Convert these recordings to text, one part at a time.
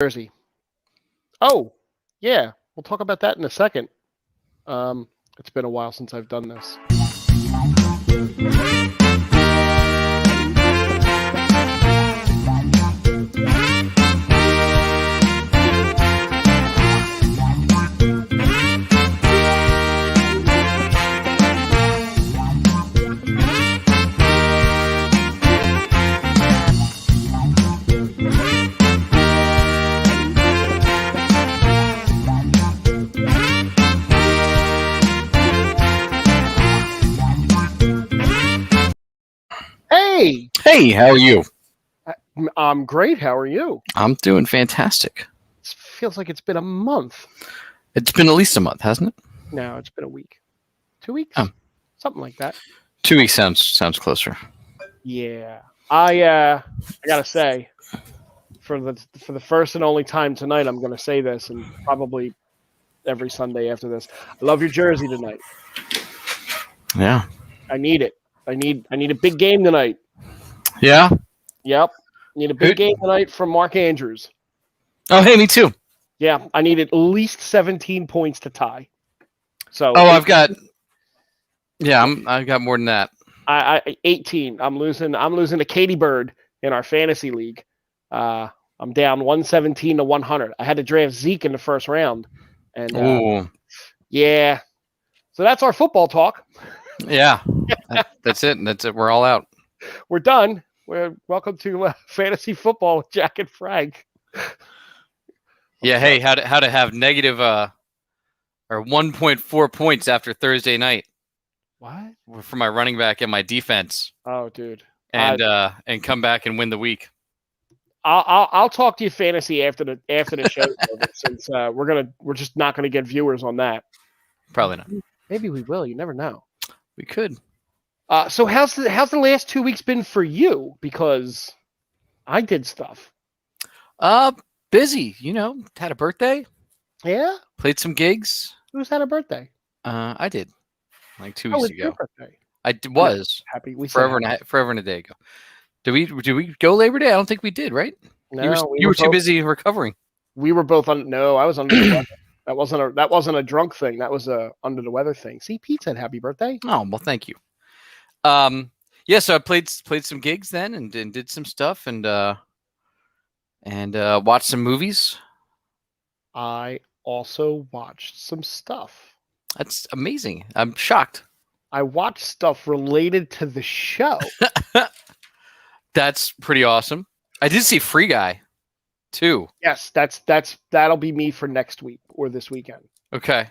Jersey. Oh, yeah. We'll talk about that in a second. It's been a while since I've done this. Hey, Hey, how are you? I'm great. How are you? I'm doing fantastic. It feels like it's been a month. It's been at least a month, hasn't it? No, it's been a week. 2 weeks? Oh. Something like that. 2 weeks sounds closer. Yeah. I gotta say, for the first and only time tonight, I'm gonna say this, and probably every Sunday after this. I love your jersey tonight. Yeah. I need it. I need a big game tonight. Yeah? Yep. Need a big game tonight from Mark Andrews. Oh, hey, me too. Yeah, I need at least 17 points to tie. So I've got more than that. I 18. I'm losing to Katie Bird in our fantasy league. I'm down 117 to 100. I had to draft Zeke in the first round. And yeah. So that's our football talk. Yeah. That's it. We're all out. We're done. Welcome to fantasy football with Jack and Frank. Yeah, hey, how to have negative or 1.4 points after Thursday night. What? For my running back and my defense. Oh, dude. And come back and win the week. I'll talk to you fantasy after the show over, since we're just not gonna get viewers on that. Probably not. Maybe we will. You never know. We could. So how's the last 2 weeks been for you? Because I did stuff. Busy. Had a birthday. Yeah. Played some gigs. Who's had a birthday? I did. Like 2 weeks ago. Your birthday? I was happy. We forever and a day ago. Did we go Labor Day? I don't think we did, right? No, you were too busy recovering. We were both No, I was under the weather. That wasn't a drunk thing. That was a under the weather thing. See, Pete said happy birthday. Oh, well, thank you. Yeah, so I played some gigs then and did some stuff and watched some movies. I also watched some stuff. That's amazing. I'm shocked. I watched stuff related to the show. That's pretty awesome. I did see Free Guy, too. Yes, that'll be me for next week or this weekend. Okay,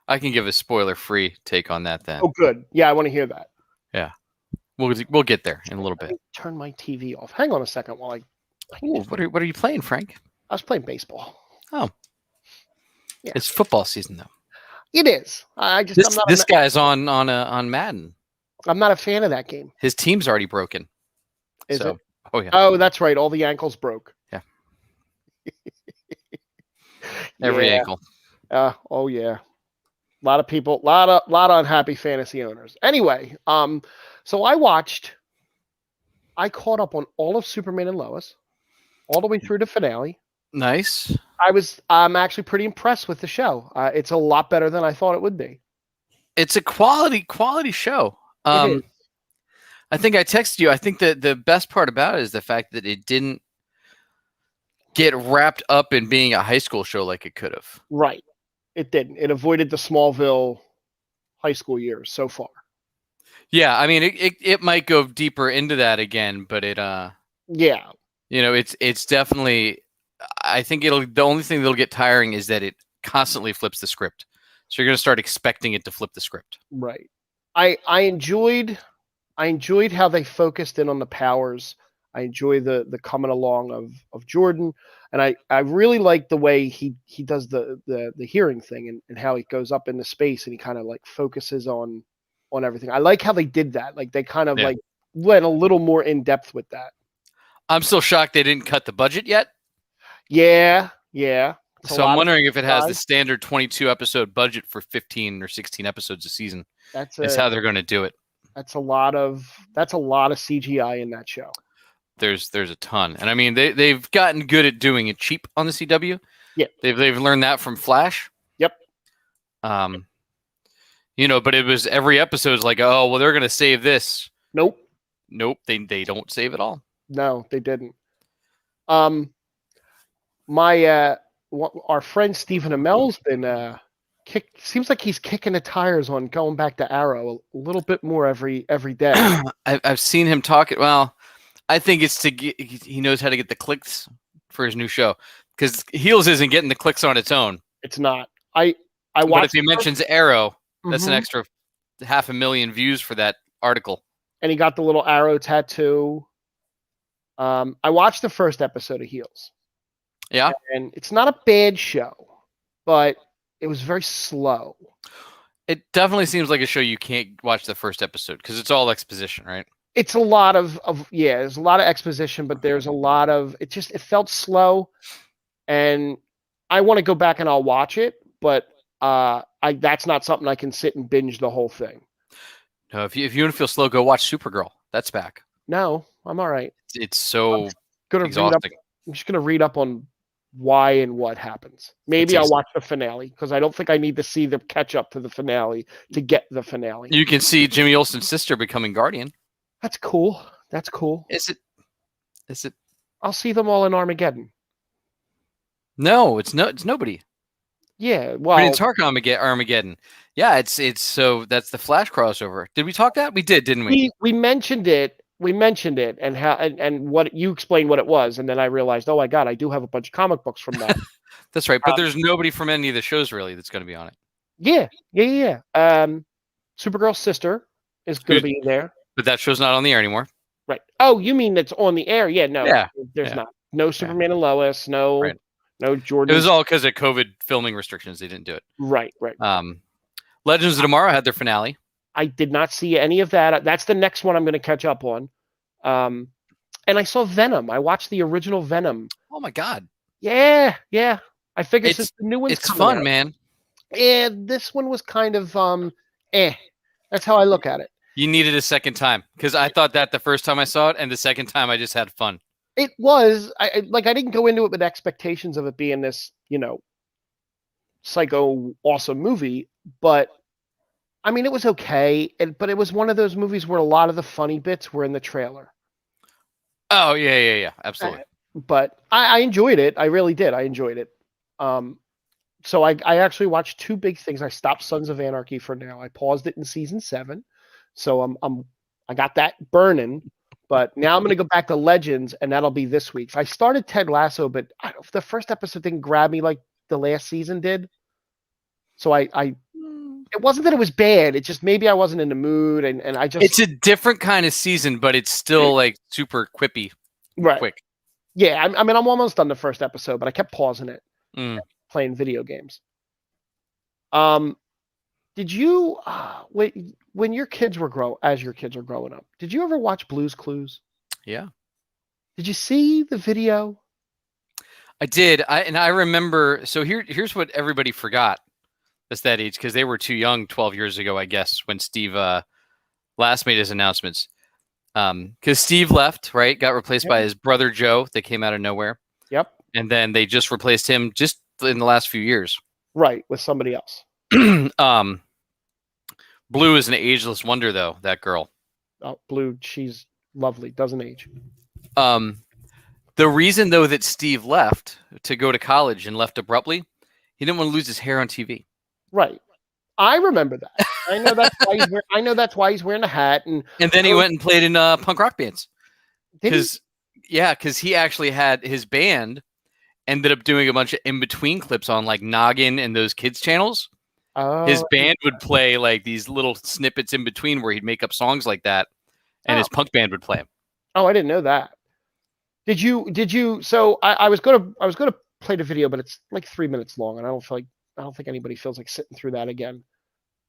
I can give a spoiler-free take on that then. Oh, good. Yeah, I want to hear that. Yeah, we'll get there in a little bit. Turn my TV off. Hang on a second while I. Ooh, what are you playing, Frank? I was playing baseball. Oh, yeah. It's football season though. It is. This guy's on Madden. I'm not a fan of that game. His team's already broken. Is it? Oh yeah. Oh, that's right. All the ankles broke. Yeah. Every ankle. Oh yeah. A lot of people, lot of unhappy fantasy owners. Anyway, so I caught up on all of Superman and Lois, all the way through the finale. Nice. I'm actually pretty impressed with the show. It's a lot better than I thought it would be. It's a quality show. It is. I think I texted you. I think that the best part about it is the fact that it didn't get wrapped up in being a high school show like it could have. Right. It didn't. It avoided the Smallville high school years so far. Yeah, I mean, it might go deeper into that again, but it yeah, it's definitely. I think the only thing that'll get tiring is that it constantly flips the script, so you're going to start expecting it to flip the script. Right. I enjoyed how they focused in on the powers. I enjoy the coming along of Jordan, and I really like the way he does the hearing thing and how he goes up into space and he kind of like focuses on everything. I like how they did that. Like they kind of like went a little more in depth with that. I'm still shocked they didn't cut the budget yet. Yeah. So I'm wondering if it has the standard 22 episode budget for 15 or 16 episodes a season. That's how they're going to do it. That's a lot of CGI in that show. there's a ton, and I mean they've gotten good at doing it cheap on the CW. Yeah. They've learned that from Flash. Yep. Um, but it was every episode's like, oh well, they're gonna save this. Nope. Nope, they don't save it all. No, they didn't. My our friend Stephen Amell's been seems like he's kicking the tires on going back to Arrow a little bit more every day. I've seen him talk it. Well, I think it's to get, he knows how to get the clicks for his new show, because Heels isn't getting the clicks on its own. It's not. I But watched if he mentions Arrow, that's an Mhm. extra 500,000 views for that article. And he got the little arrow tattoo. I watched the first episode of Heels. Yeah. And it's not a bad show, but it was very slow. It definitely seems like a show you can't watch the first episode because it's all exposition, right? It's a lot of there's a lot of exposition, but there's a lot of it felt slow, and I want to go back and I'll watch it, but that's not something I can sit and binge the whole thing. No, if you want to feel slow, go watch Supergirl. That's back. No, I'm all right. It's so exhausting. I'm just gonna read up on why and what happens. Maybe I'll watch the finale because I don't think I need to see the catch up to the finale to get the finale. You can see Jimmy Olsen's sister becoming Guardian. That's cool. That's cool. Is it? I'll see them all in Armageddon. No, it's nobody. Yeah, well, I mean, it's Armageddon. Yeah, it's so that's the Flash crossover. Did we talk that? We did, didn't we? We mentioned it. We mentioned it and how and what you explained what it was, and then I realized, oh my god, I do have a bunch of comic books from that. That's right, but there's nobody from any of the shows really that's going to be on it. Yeah. Supergirl's sister is going to be there, but that show's not on the air anymore. Right. Oh, you mean it's on the air? Yeah. No. Yeah. There's not. No Superman and Lois. No. Right. No Jordan. It was all because of COVID filming restrictions. They didn't do it. Right. Legends of Tomorrow had their finale. I did not see any of that. That's the next one I'm going to catch up on. And I saw Venom. I watched the original Venom. Oh my god. Yeah. I figured since the new one's it's fun, man. Yeah, this one was kind of That's how I look at it. You needed a second time because I thought that the first time I saw it, and the second time I just had fun. It was I didn't go into it with expectations of it being this, psycho awesome movie, but I mean, it was okay, but it was one of those movies where a lot of the funny bits were in the trailer. Oh, yeah, absolutely. But I enjoyed it. I really did. I enjoyed it. So I actually watched two big things. I stopped Sons of Anarchy for now. I paused it in season 7, so I got that burning. But now I'm going to go back to Legends, and that'll be this week. I started Ted Lasso, but the first episode didn't grab me like the last season did. So it wasn't that it was bad. It's just maybe I wasn't in the mood, and I just. It's a different kind of season, but it's still like super quippy, right? Quick. Yeah, I mean, I'm almost done the first episode, but I kept pausing it, playing video games. Did you when your kids were growing up, did you ever watch Blue's Clues? Yeah. Did you see the video? I did. I remember. So here's what everybody forgot. That's that age because they were too young 12 years ago, I guess, when Steve last made his announcements. Because Steve left, right? Got replaced by his brother Joe. That came out of nowhere. Yep. And then they just replaced him just in the last few years. Right, with somebody else. Blue is an ageless wonder, though. That girl. Oh, Blue, she's lovely. Doesn't age. The reason, though, that Steve left to go to college and left abruptly, he didn't want to lose his hair on TV. Right. I remember that. I know that's why he's wearing a hat. And then he went and played in punk rock bands. Because he actually had his band ended up doing a bunch of in-between clips on like Noggin and those kids channels. His band would play like these little snippets in between where he'd make up songs like that, and his punk band would play them. Oh, I didn't know that. Did you? So I was gonna play the video, but it's like 3 minutes long, and I don't think anybody feels like sitting through that again.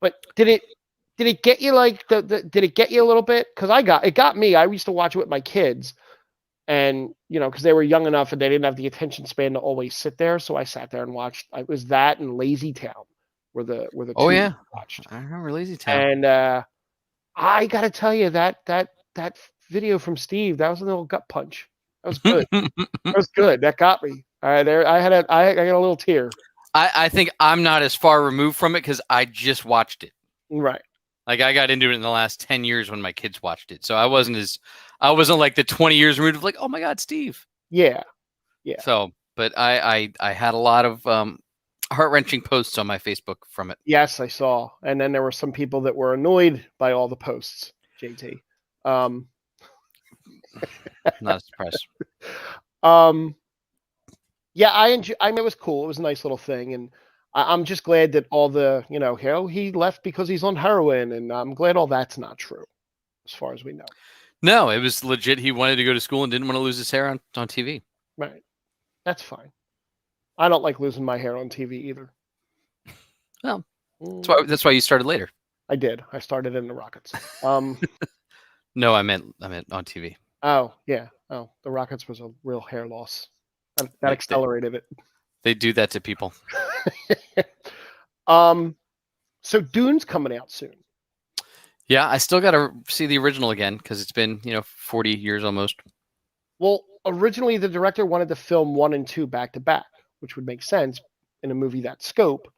But did it get you like did it get you a little bit? Because it got me. I used to watch it with my kids, and because they were young enough and they didn't have the attention span to always sit there. So I sat there and watched. It was that and Lazy Town were the two watched. I remember Lazy Town. And I gotta tell you that video from Steve. That was a little gut punch. That was good. That was good. That got me. All right, there. I got a little tear. I think I'm not as far removed from it because I just watched it. Right. Like I got into it in the last 10 years when my kids watched it. So I wasn't like the 20 years removed of like, oh my God, Steve. Yeah. Yeah. So, but I had a lot of heart-wrenching posts on my Facebook from it. Yes, I saw. And then there were some people that were annoyed by all the posts, JT. Not surprised. Yeah, I mean, it was cool. It was a nice little thing. And I'm just glad that all the, he left because he's on heroin. And I'm glad all that's not true, as far as we know. No, it was legit. He wanted to go to school and didn't want to lose his hair on TV. Right. That's fine. I don't like losing my hair on TV either. Well, that's why you started later. I did. I started in the Rockets. No, I meant on TV. Oh, yeah. Oh, the Rockets was a real hair loss. That accelerated it. They do that to people. So Dune's coming out soon. Yeah, I still got to see the original again because it's been 40 years almost. Well, originally the director wanted to film 1 and 2 back to back, which would make sense in a movie that scope.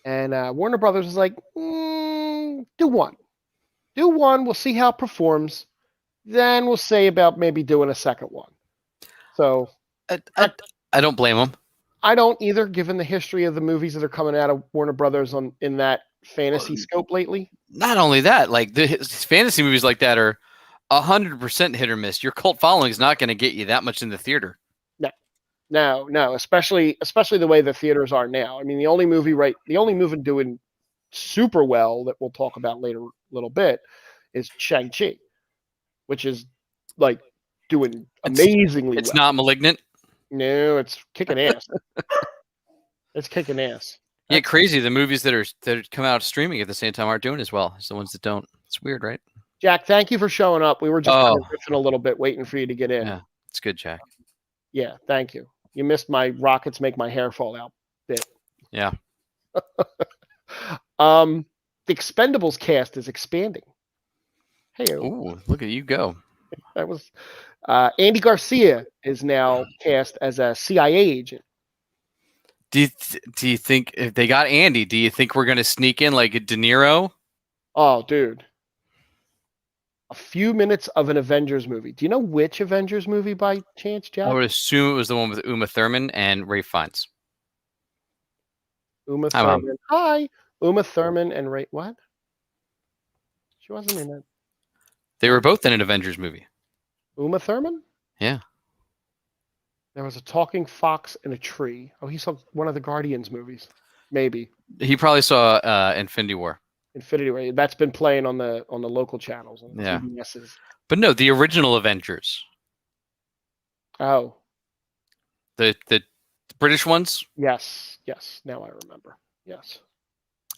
And Warner Brothers was like, do one. Do one. We'll see how it performs. Then we'll say about maybe doing a second one. So I don't blame them. I don't either, given the history of the movies that are coming out of Warner Brothers in that fantasy scope lately. Not only that, like the fantasy movies like that are 100% hit or miss. Your cult following is not going to get you that much in the theater. No, especially the way the theaters are now. I mean, the only movie doing super well that we'll talk about later a little bit is Shang-Chi, which is like doing amazingly well. It's not Malignant? No, it's kicking ass. It's kicking ass. Yeah, crazy. The movies that come out streaming at the same time aren't doing as well as the ones that don't. It's weird, right? Jack, thank you for showing up. We were just kind of riffing a little bit, waiting for you to get in. Yeah, it's good, Jack. Yeah, thank you. You missed my Rockets make my hair fall out bit. Yeah. The Expendables cast is expanding. Hey, ooh, look at you go. That was Andy Garcia is now cast as a CIA agent. Do you think if they got Andy, do you think we're going to sneak in like a De Niro? Oh, dude. A few minutes of an Avengers movie. Do you know which Avengers movie by chance, Jack? I would assume it was the one with Uma Thurman and Ray Fiennes. Uma Thurman. Hi. Uma Thurman and Ray. What? She wasn't in it. They were both in an Avengers movie. Uma Thurman? Yeah. There was a talking fox in a tree. Oh, he saw one of the Guardians movies. Maybe. He probably saw Infinity War. Infinity War. That's been playing on the local channels. On yeah. CBS's. But no, the original Avengers. Oh. The British ones? Yes. Now I remember. Yes.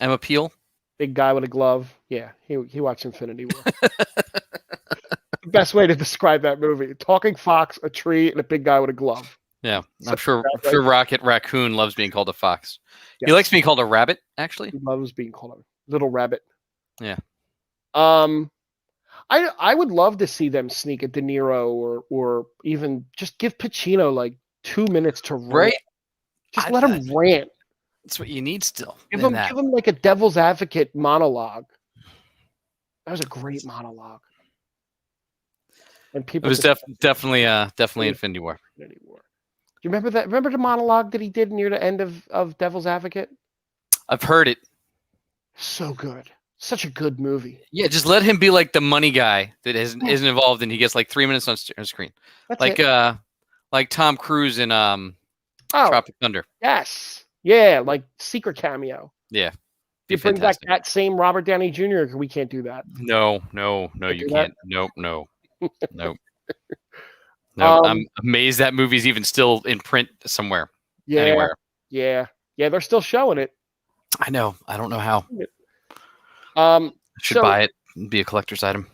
Emma Peel? Big guy with a glove. Yeah, he watched Infinity War. Best way to describe that movie. Talking fox, a tree, and a big guy with a glove. Yeah, I'm sure Rocket Raccoon loves being called a fox. Yes. He likes being called a rabbit, actually. He loves being called a little rabbit. Yeah. I would love to see them sneak a De Niro or even just give Pacino like 2 minutes to rant. Right. Just let him rant. That's what you need still. Give him like a devil's advocate monologue. That was a great monologue. And people. It was definitely Infinity War. Infinity War. Do you remember that? Remember the monologue that he did near the end of Devil's Advocate? I've heard it. So good. Such a good movie. Yeah, just let him be like the money guy that isn't involved, and he gets like 3 minutes on screen. That's like Tom Cruise in Tropic Thunder. Yes. Yeah, like secret cameo. Yeah. You bring back that same Robert Downey Jr. We can't do that. No, you can't. Nope. No. I'm amazed that movie's even still in print somewhere. Yeah. Anywhere. Yeah. They're still showing it. I know. I don't know how. Should buy it and be a collector's item.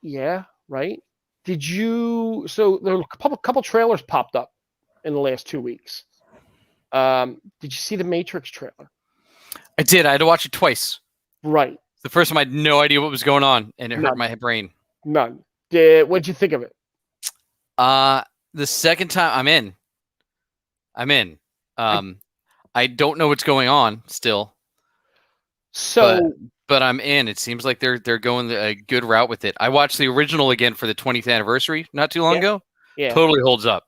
Yeah. Right. Did you? So there were a couple trailers popped up in the last 2 weeks. Did you see the Matrix trailer? I did. I had to watch it twice. Right. The first time I had no idea what was going on, and it hurt my brain. None. What'd you think of it? The second time I'm in. I don't know what's going on still. So, but I'm in. It seems like they're going a good route with it. I watched the original again for the 20th anniversary not too long ago. Yeah. Totally holds up.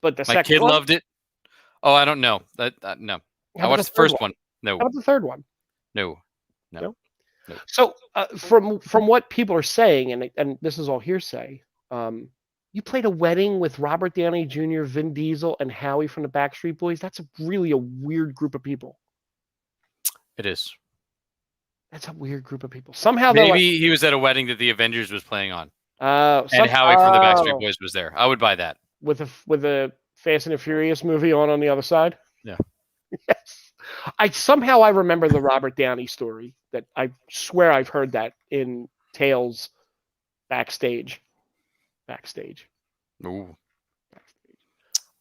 But the My second kid one? loved it. Oh, I don't know. No. I watched the first one. No. How about the third one? No. So, from what people are saying, and this is all hearsay, you played a wedding with Robert Downey Jr., Vin Diesel, and Howie from the Backstreet Boys. That's really a weird group of people. It is. That's a weird group of people. Somehow maybe he was at a wedding that the Avengers was playing on. And Howie from the Backstreet Boys was there. I would buy that. With a Fast and the Furious movie on the other side? Yeah. Yes. I remember the Robert Downey story that I swear I've heard that in tales backstage. Ooh.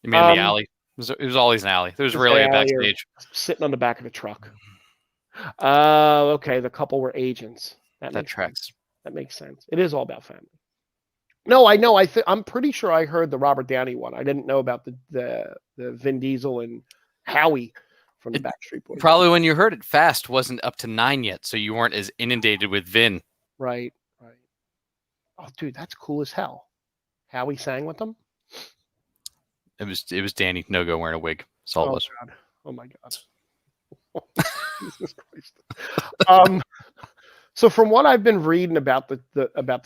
You mean the alley? It was always an alley. There was really a backstage. Sitting on the back of the truck. Okay. The couple were agents. That tracks. Sense. That makes sense. It is all about family. No, I know. I'm pretty sure I heard the Robert Downey one. I didn't know about the Vin Diesel and Howie from the Backstreet Boys. Probably when you heard it, Fast wasn't up to 9 yet, so you weren't as inundated with Vin. Right. Oh, dude, that's cool as hell. Howie sang with them. It was Danny No-Go wearing a wig. That's all it was. God. Oh my God. Jesus Christ. So from what I've been reading about the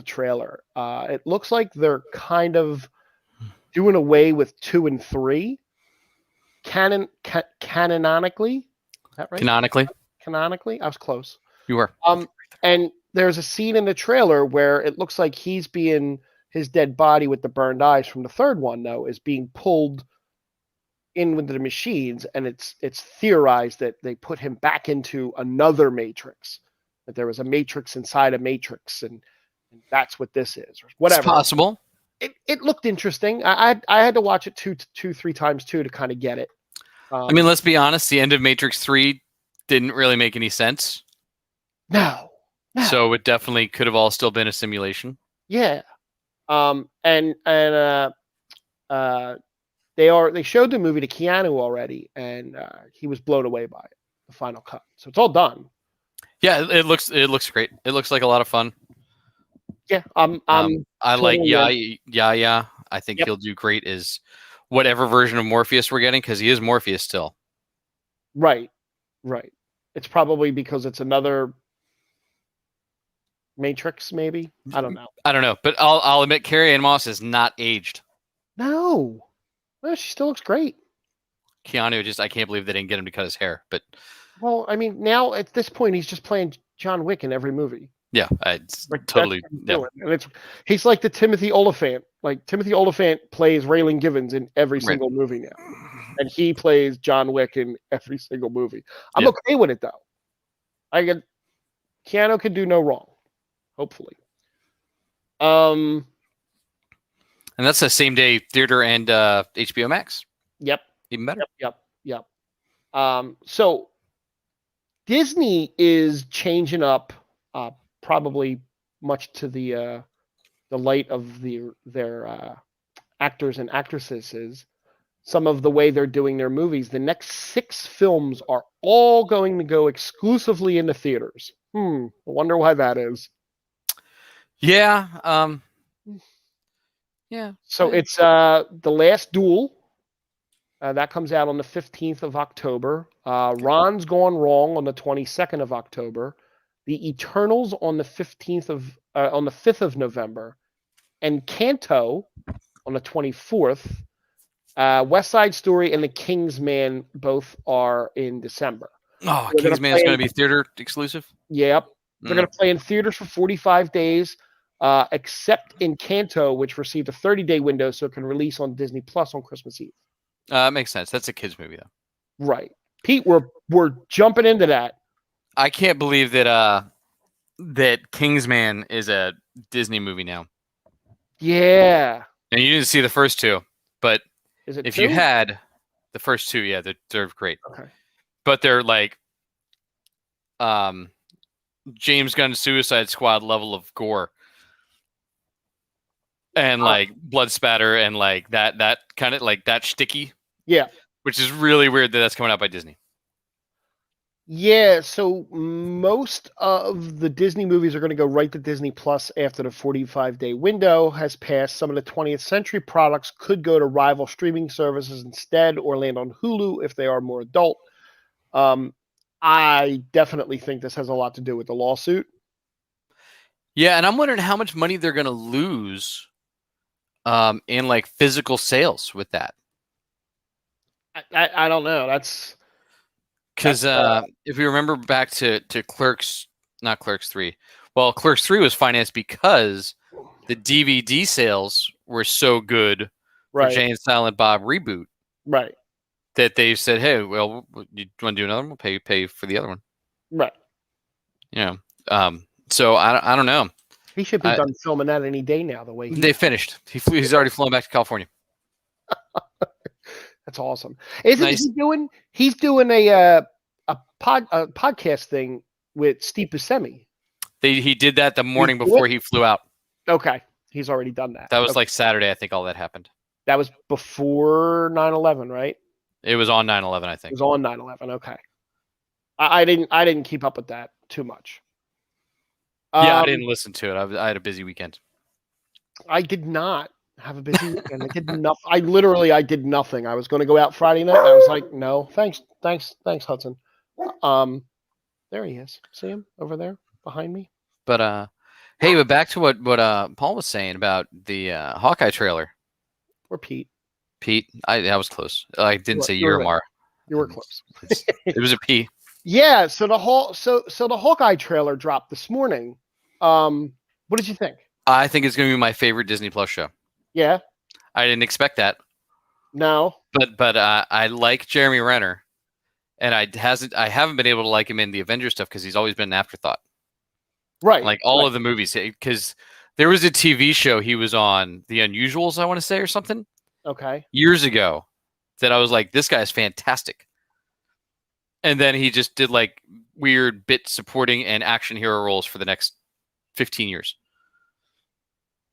trailer, it looks like they're kind of doing away with 2 and 3. Canonically. Is that right? Canonically, I was close. You were. And there's a scene in the trailer where it looks like his dead body with the burned eyes from the third one, though, is being pulled in with the machines, and it's theorized that they put him back into another Matrix. That there was a Matrix inside a Matrix, and that's what this is, or whatever. It's possible. It looked interesting. I had to watch it 3 times too to kind of get it. I mean, let's be honest. The end of Matrix 3 didn't really make any sense. No. So it definitely could have all still been a simulation. Yeah. They showed the movie to Keanu already, and he was blown away by it. The final cut. So it's all done. Yeah, it looks great. It looks like a lot of fun. Yeah, I like yeah. I think he'll do great as whatever version of Morpheus we're getting, because he is Morpheus still. Right. It's probably because it's another Matrix, maybe. I don't know. But I'll admit, Carrie-Anne Moss is not aged. No, she still looks great. Keanu I can't believe they didn't get him to cut his hair. But well, I mean, now at this point, he's just playing John Wick in every movie. Yeah, totally. Yeah. And he's like the Timothy Olyphant. Like Timothy Olyphant plays Raylan Givens in every single movie now, and he plays John Wick in every single movie. I'm okay with it though. Keanu can do no wrong, hopefully. And that's the same day theater and HBO Max. Yep. Even better. Yep. So Disney is changing up, probably much to the light of their actors and actresses, some of the way they're doing their movies. The next 6 films are all going to go exclusively into theaters. I wonder why that is. Yeah. So it's The Last Duel. That comes out on the 15th of October. Ron's Gone Wrong on the 22nd of October. The Eternals on the 5th of November. And Canto on the 24th. West Side Story and The Kingsman both are in December. Oh, Kingsman is going to be theater exclusive? Yep. They're going to play in theaters for 45 days, except in Canto, which received a 30-day window, so it can release on Disney Plus on Christmas Eve. Makes sense. That's a kids movie, though. Right. Pete, we're jumping into that. I can't believe that Kingsman is a Disney movie now. Yeah. And you didn't see the first 2, but if 2? You had the first 2, yeah, they're great. Okay. But they're like James Gunn Suicide Squad level of gore. and like blood spatter and like that kind of like that shticky. Yeah. Which is really weird that that's coming out by Disney. Yeah, so most of the Disney movies are going to go right to Disney Plus after the 45-day window has passed. Some of the 20th century products could go to rival streaming services instead or land on Hulu if they are more adult. I definitely think this has a lot to do with the lawsuit. Yeah, and I'm wondering how much money they're going to lose in like physical sales with that. I don't know. That's because if we remember back to Clerks, not Clerks 3. Well, Clerks 3 was financed because the DVD sales were so good for right. Jay and Silent Bob reboot Right. that they said, "Hey, well, you want to do another one? We'll pay for the other one." Right. You know, so I don't know. He should be done filming that any day now. The way they finished, he's already flown back to California. That's awesome. Isn't Nice. he doing? He's doing a podcast thing with Steve Buscemi. He did that the morning before he flew out. Okay, he's already done that. That was like Saturday, I think. All that happened. That was before 9/11, right? It was on 9/11, I think. It was on 9/11. Okay, I didn't keep up with that too much. Yeah, I didn't listen to it. I had a busy weekend. I did not have a busy weekend. I did nothing. I did nothing. I was going to go out Friday night. And I was like, no, thanks, Hudson. There he is. See him over there behind me. But hey, but back to what Paul was saying about the Hawkeye trailer. Or Pete. I was close. I didn't say Miramar. You were close. It was a P. Yeah. So the Hawkeye trailer dropped this morning. What did you think? I think it's going to be my favorite Disney Plus show. Yeah. I didn't expect that. No. But I like Jeremy Renner, and I haven't been able to like him in the Avengers stuff because he's always been an afterthought. Right. Like all of the movies, because there was a TV show he was on, The Unusuals, I want to say, or something. Okay. Years ago, that I was like, this guy is fantastic. And then he just did like weird bit supporting and action hero roles for the next 15 years.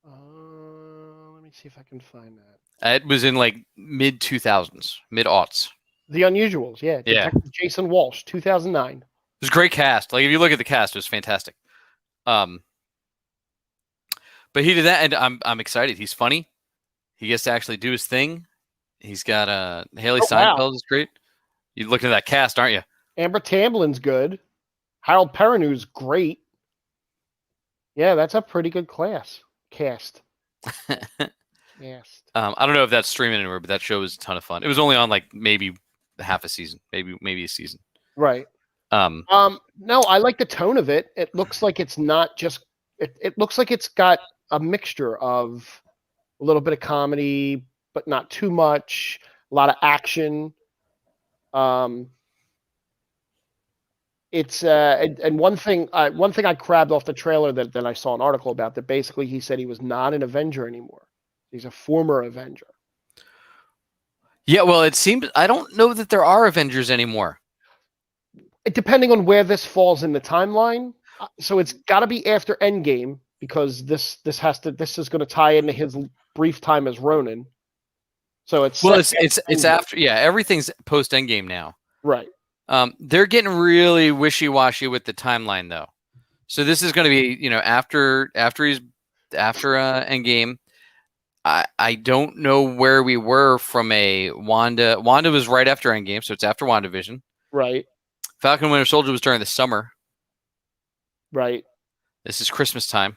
Let me see if I can find that. It was in like mid 2000s, mid aughts. The Unusuals, yeah. Detective Jason Walsh, 2009. It was a great cast. Like if you look at the cast, it was fantastic. But he did that, and I'm excited. He's funny. He gets to actually do his thing. He's got Haley Steinfeld is great. You're looking at that cast, aren't you? Amber Tamblin's good. Harold Perrineau's great. Yeah, that's a pretty good cast. Yes. I don't know if that's streaming anywhere, but that show was a ton of fun. It was only on like maybe half a season, maybe a season. Right. No, I like the tone of it. It looks like it's not just. It looks like it's got a mixture of a little bit of comedy, but not too much. A lot of action. It's and one thing I grabbed off the trailer that I saw an article about that basically he said he was not an Avenger anymore. He's a former Avenger. Yeah, well, it seems I don't know that there are Avengers anymore. Depending on where this falls in the timeline, so it's got to be after Endgame because this is going to tie into his brief time as Ronin. So it's after everything's post Endgame now. Right. They're getting really wishy-washy with the timeline though. So this is going to be, after Endgame. I don't know where we were from a Wanda. Wanda was right after Endgame, so it's after WandaVision. Right. Falcon and Winter Soldier was during the summer. Right. This is Christmas time.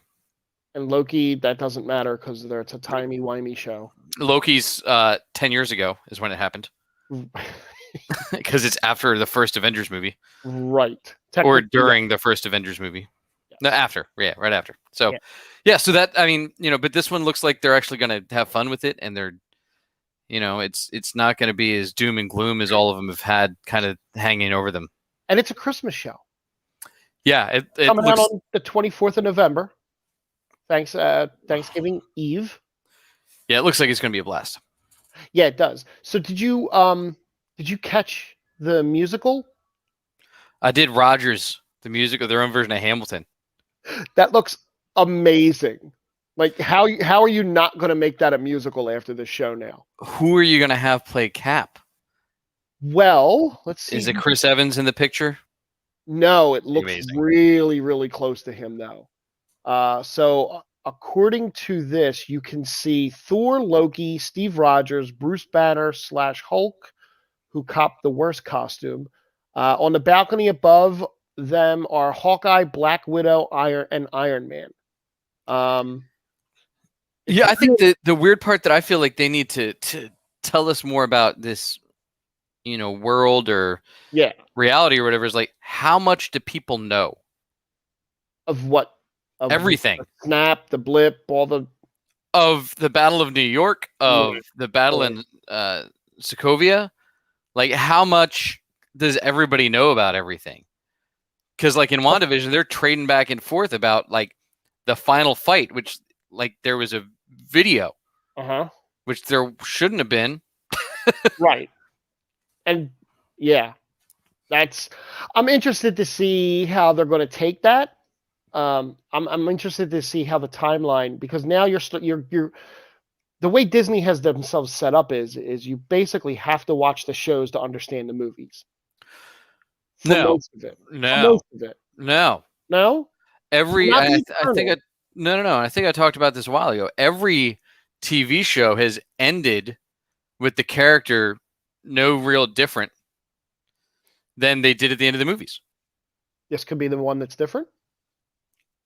And Loki, that doesn't matter because it's a timey-wimey show. Loki's 10 years ago is when it happened. Because it's after the first Avengers movie. Right. Or during the first Avengers movie. Yeah. No, after. Yeah, right after. So, so that, but this one looks like they're actually going to have fun with it. And they're, it's not going to be as doom and gloom as all of them have had kind of hanging over them. And it's a Christmas show. Yeah. It coming out on the 24th of November. Thanksgiving Eve. Yeah, it looks like it's going to be a blast. Yeah, it does. So did you catch the musical? I did. Rogers, the musical, their own version of Hamilton. That looks amazing. Like how are you not going to make that a musical after the show now? Who are you going to have play Cap? Well, let's see. Is it Chris Evans in the picture? No, it looks Amazing. really, really close to him though. So according to this, you can see Thor, Loki, Steve Rogers, Bruce Banner / Hulk, who copped the worst costume. On the balcony above them are Hawkeye, Black Widow, Iron Man. Yeah, I think the weird part that I feel like they need to tell us more about this, world or reality or whatever is like, how much do people know of what? Of everything? The snap, the blip, all the of the Battle of New York, of the battle in Sokovia. Like, how much does everybody know about everything? Because, like, in WandaVision, they're trading back and forth about, like, the final fight, which, like, there was a video, which there shouldn't have been. Right. And, yeah. I'm interested to see how they're going to take that. I'm interested to see how the timeline, because now you're the way Disney has themselves set up is you basically have to watch the shows to understand the movies. For most of it. No. I think I talked about this a while ago. Every TV show has ended with the character no real different than they did at the end of the movies. This could be the one that's different.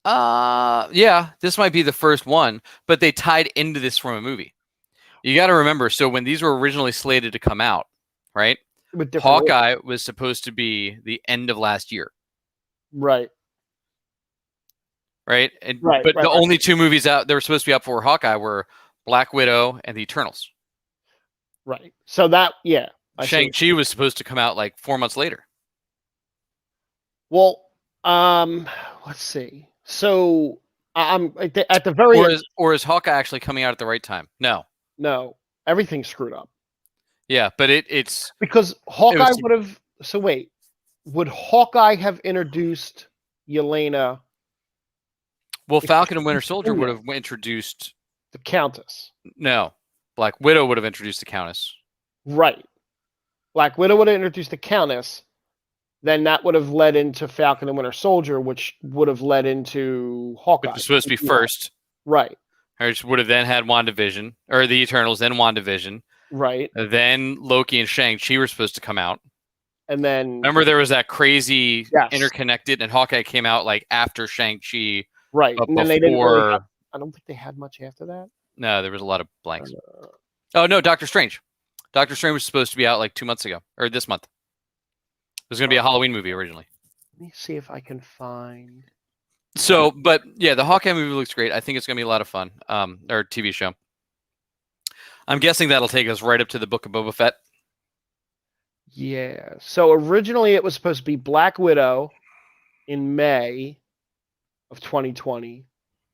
Yeah, this might be the first one, but they tied into this from a movie. You got to remember, so when these were originally slated to come out, right? Hawkeye was supposed to be the end of last year. Right. But the only two movies out that were supposed to be out for Hawkeye were Black Widow and the Eternals. Right. So that, yeah. Shang-Chi was supposed to come out like 4 months later. Well, let's see. So I'm at the very end. Or is Hawkeye actually coming out at the right time? No, everything's screwed up. Yeah, but it's because Hawkeye would have. So wait, would Hawkeye have introduced Yelena? Well, Falcon and Winter Soldier would have introduced the Countess. No, Black Widow would have introduced the Countess. Right, Black Widow would have introduced the Countess. Then that would have led into Falcon and Winter Soldier, which would have led into Hawkeye. Which was supposed to be first. Right. Which would have then had WandaVision, or the Eternals, then WandaVision. Right. Then Loki and Shang-Chi were supposed to come out. And then... Remember there was that crazy interconnected, and Hawkeye came out like after Shang-Chi. Right. But and then they didn't really I don't think they had much after that. No, there was a lot of blanks. Oh, no, Doctor Strange. Doctor Strange was supposed to be out like 2 months ago, or this month. It was going to be a Halloween movie originally. Let me see if I can find... So, but yeah, the Hawkeye movie looks great. I think it's going to be a lot of fun. Or TV show. I'm guessing that'll take us right up to the Book of Boba Fett. Yeah. So originally it was supposed to be Black Widow in May of 2020.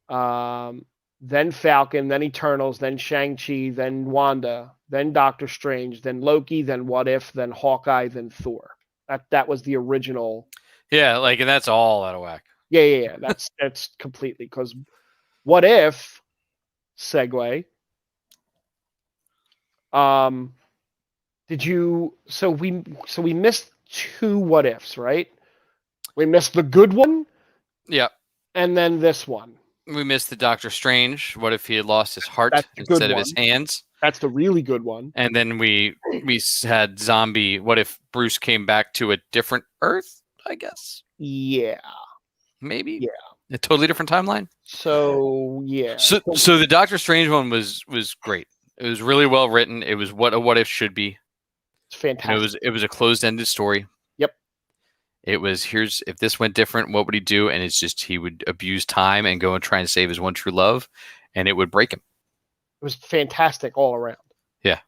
Then Falcon, then Eternals, then Shang-Chi, then Wanda, then Doctor Strange, then Loki, then What If, then Hawkeye, then Thor. That was the original. Yeah, and that's all out of whack. Yeah. That's completely, because What If segue. Did you? So we missed 2 What Ifs, right? We missed the good one. Yeah. And then this one. We missed the Doctor Strange. What if he had lost his heart instead of his hands? That's the really good one. And then we had zombie. What if Bruce came back to a different Earth? I guess. Yeah. Maybe. Yeah. A totally different timeline. So yeah. So the Doctor Strange one was great. It was really well written. It was what a what if should be. It's fantastic. And it was a closed-ended story. Yep. It was if this went different, what would he do? And it's just he would abuse time and go and try and save his one true love, and it would break him. It was fantastic all around. Yeah.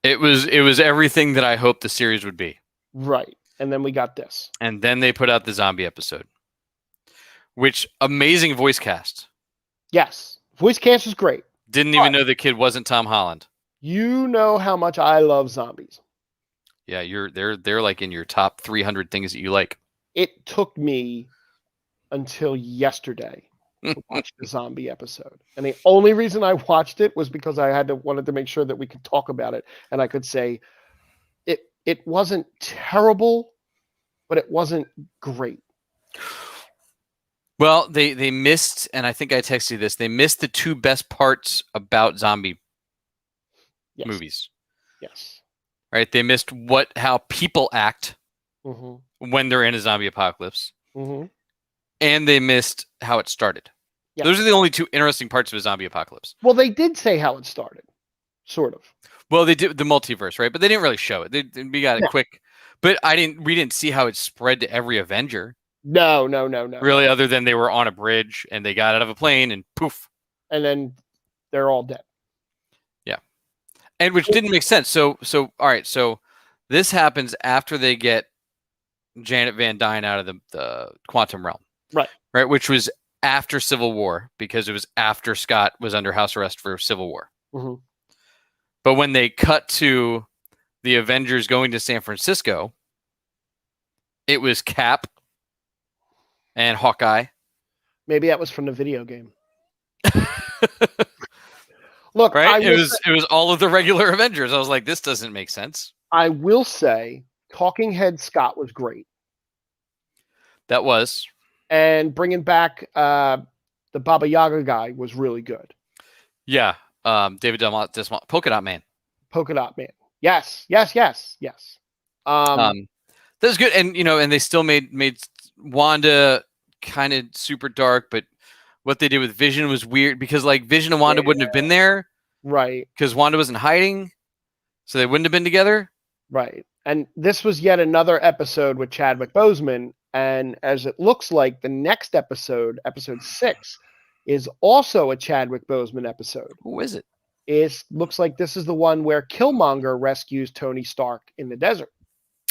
It was everything that I hoped the series would be. Right. And then we got this. And then they put out the zombie episode. Which amazing voice cast. Yes. Voice cast was great. Didn't even know the kid wasn't Tom Holland. You know how much I love zombies. Yeah, they're like in your top 300 things that you like. It took me until yesterday to watch the zombie episode. And the only reason I watched it was because I wanted to make sure that we could talk about it and I could say it wasn't terrible, but it wasn't great. Well, they missed, and I think I texted you this. They missed the two best parts about zombie movies. Yes. Right? They missed how people act when they're in a zombie apocalypse, and they missed how it started. Yep. Those are the only two interesting parts of a zombie apocalypse. Well, they did say how it started, sort of. Well, they did the multiverse, right? But they didn't really show it. We got it quick, but we didn't see how it spread to every Avenger. No. Really, other than they were on a bridge and they got out of a plane and poof, and then they're all dead. Yeah, and which didn't make sense. So all right, so this happens after they get Janet Van Dyne out of the quantum realm, right? Which was after Civil War, because it was after Scott was under house arrest for Civil War. But when they cut to the Avengers going to San Francisco, it was Cap and Hawkeye. Maybe that was from the video game. Look, right? It was all of the regular Avengers. I was like, this doesn't make sense. I will say, Talking Head Scott was great. That was. And bringing back the Baba Yaga guy was really good. Yeah. David Desmond, Polka Dot Man. Yes. That was good. And, and they still made Wanda kind of super dark, but what they did with Vision was weird, because like Vision and Wanda wouldn't have been there. Right. Because Wanda wasn't hiding. So they wouldn't have been together. Right. And this was yet another episode with Chadwick Boseman. And as it looks like, the next episode, episode 6, is also a Chadwick Boseman episode. Who is it? It looks like this is the one where Killmonger rescues Tony Stark in the desert.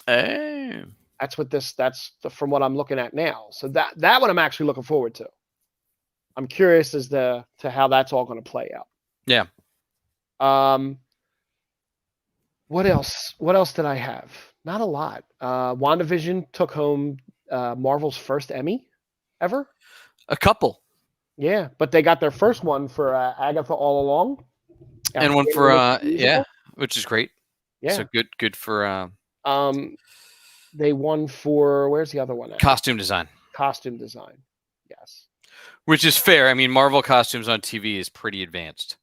Oh. That's from what I'm looking at now. So that one I'm actually looking forward to. I'm curious as to how that's all going to play out. Yeah. What else? What else did I have? Not a lot. WandaVision took home Marvel's first Emmy ever. A couple. Yeah, but they got their first one for Agatha All Along. And one for which is great. Yeah. So good for they won for, where's the other one at? Costume design. Yes. Which is fair. I mean, Marvel costumes on TV is pretty advanced.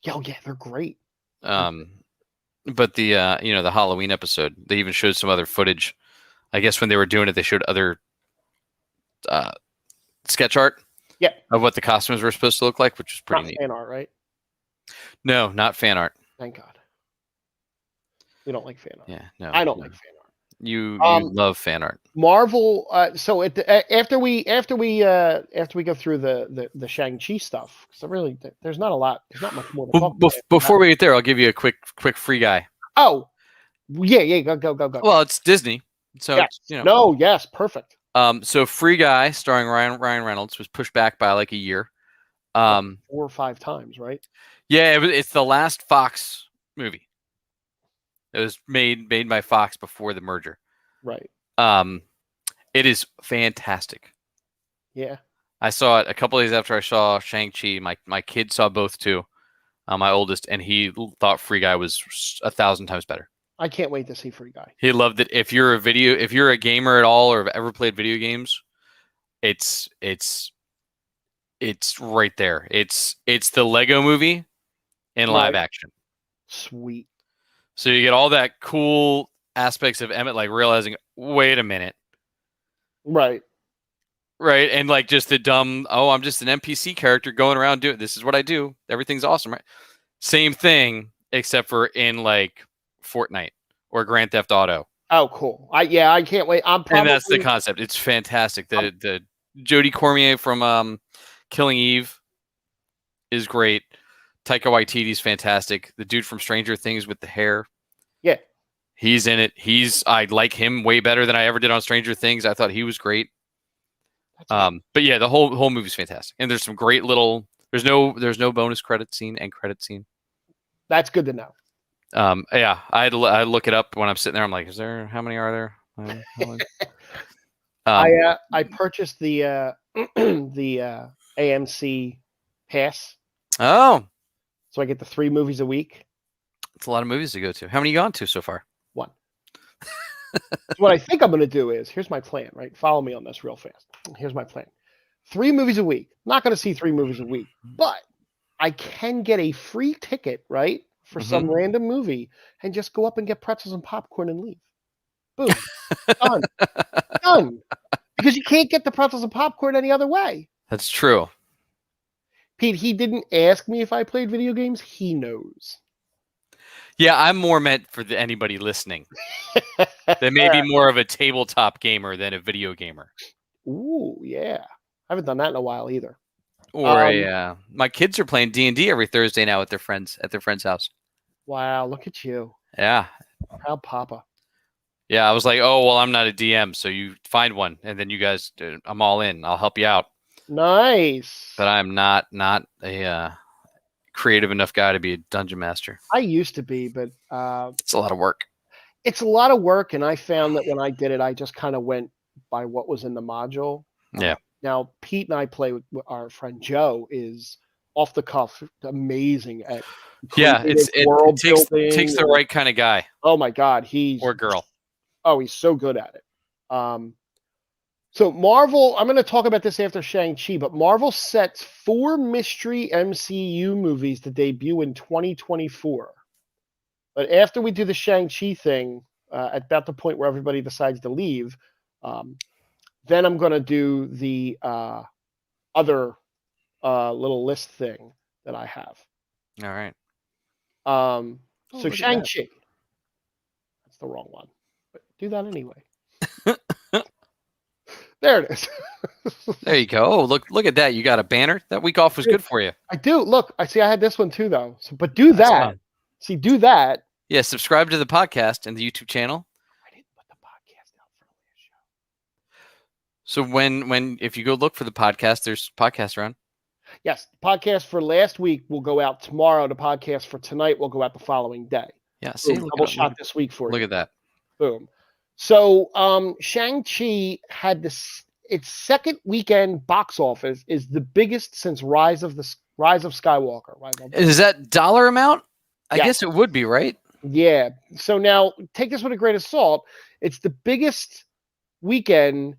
Yeah, they're great. But the the Halloween episode, they even showed some other footage. I guess when they were doing it, they showed other sketch art. Yeah. Of what the costumes were supposed to look like, which was pretty neat. Fan art, right? No, not fan art. Thank God. We don't like fan art. Yeah, no. I don't like fan art. You love fan art. Marvel. So after we go through the Shang-Chi stuff, because there's not a lot. There's not much more to talk about. Before we get there, I'll give you a quick free guy. Oh, yeah. Go. Well, it's Disney, so yes. Yes, perfect. So Free Guy, starring Ryan Reynolds, was pushed back by like a year. 4 or 5 times, right? Yeah, it's the last Fox movie. It was made by Fox before the merger. Right. It is fantastic. Yeah. I saw it a couple days after I saw Shang-Chi. My kid saw both too. My oldest, and he thought Free Guy was 1,000 times better. I can't wait to see Free Guy. He loved it. If you're a gamer at all or have ever played video games, it's right there. It's the Lego movie in live action. Sweet. So you get all that cool aspects of Emmett, like realizing, wait a minute. Right. Right. And like just the dumb, I'm just an NPC character going around doing, this is what I do. Everything's awesome, right? Same thing, except for in like Fortnite or Grand Theft Auto. Oh, cool. I can't wait. And that's the concept. It's fantastic. The Jodie Cormier from Killing Eve is great. Taika Waititi's fantastic. The dude from Stranger Things with the hair. Yeah. He's in it. I like him way better than I ever did on Stranger Things. I thought he was great. But yeah, the whole movie's fantastic. And there's some great little, there's no bonus credit scene. That's good to know. Yeah, I look it up when I'm sitting there. I'm like, how many are there? I purchased the AMC pass. Oh, So I get the 3 movies a week. it's a lot of movies to go to. How many you gone to so far? 1. So what I think I'm going to do is, here's my plan, right? Follow me on this real fast. Here's my plan. 3 movies a week. I'm not going to see 3 movies a week, but I can get a free ticket, right, for some random movie and just go up and get pretzels and popcorn and leave. Boom. Done. Done. Because you can't get the pretzels and popcorn any other way. That's true. Pete, he didn't ask me if I played video games. He knows. Yeah, I'm more meant for anybody listening. That may be more of a tabletop gamer than a video gamer. Ooh, yeah. I haven't done that in a while either. Or my kids are playing D&D every Thursday now at their friend's house. Wow, look at you. Yeah. Proud papa. Yeah, I was like, oh, well, I'm not a DM, so you find one, and then you guys, I'm all in. I'll help you out. Nice. But I'm not a creative enough guy to be a dungeon master. I used to be, but it's a lot of work. It's a lot of work, and I found that when I did it, I just kind of went by what was in the module. Yeah. Now, Pete and I play with our friend Joe is off the cuff, amazing at it takes the right kind of guy. Oh my God, or girl. Oh, he's so good at it. So Marvel, I'm going to talk about this after Shang-Chi, but Marvel sets 4 mystery MCU movies to debut in 2024. But after we do the Shang-Chi thing, at about the point where everybody decides to leave, then I'm going to do the other little list thing that I have. All right. So Shang-Chi. That's the wrong one. But do that anyway. There it is. There you go. Oh, look at that. You got a banner. That week off was good for you. I do. Look, I had this one too, though. So, but do that. Fun. See, do that. Yeah, subscribe to the podcast and the YouTube channel. I didn't put the podcast out for the last show. So if you go look for the podcast, there's podcasts around. Yes, the podcast for last week will go out tomorrow. The podcast for tonight will go out the following day. Yeah, see, double shot this week for you. Look at that. Boom. So Shang-Chi had its second weekend box office is the biggest since Rise of Skywalker. Is that dollar amount? I guess it would be, right? Yeah. So now take this with a grain of salt. It's the biggest weekend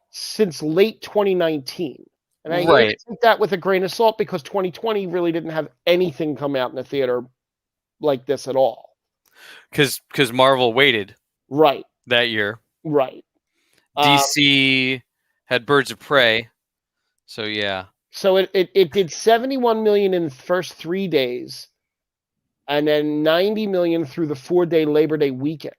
since late 2019. And I take that with a grain of salt because 2020 really didn't have anything come out in the theater like this at all. Because Marvel waited. Right. That year. Right. DC had Birds of Prey. So, yeah. So it did 71 million in the first 3 days and then 90 million through the 4-day Labor Day weekend.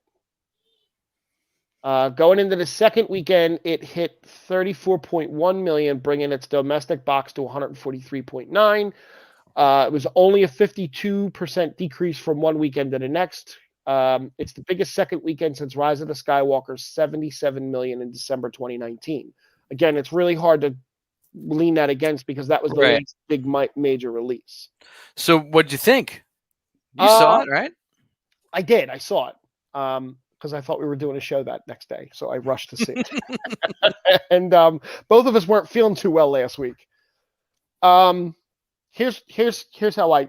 Going into the second weekend, it hit 34.1 million, bringing its domestic box to 143.9. It was only a 52% decrease from one weekend to the next. It's the biggest second weekend since Rise of the Skywalker, 77 million in December 2019. Again, it's really hard to lean that against because that was the last big major release. So what'd you think? You saw it, right? I did. I saw it. Because I thought we were doing a show that next day, so I rushed to see it. And both of us weren't feeling too well last week. Here's how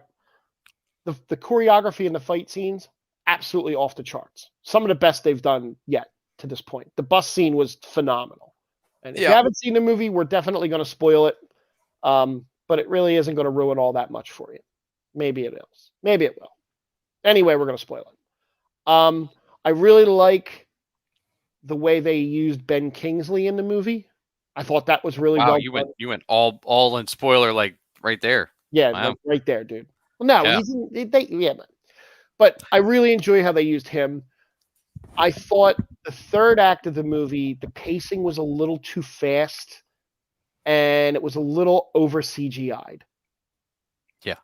the choreography and the fight scenes, absolutely off the charts. Some of the best they've done yet to this point. The bus scene was phenomenal. And if you haven't seen the movie, we're definitely going to spoil it. But it really isn't going to ruin all that much for you. Maybe it is. Maybe it will. Anyway, we're going to spoil it. I really like the way they used Ben Kingsley in the movie. I thought that was really well. You went all in spoiler like right there. Yeah, like right there, dude. Well, no, he's but I really enjoy how they used him. I thought the third act of the movie, the pacing was a little too fast, and it was a little over CGI'd. Yeah.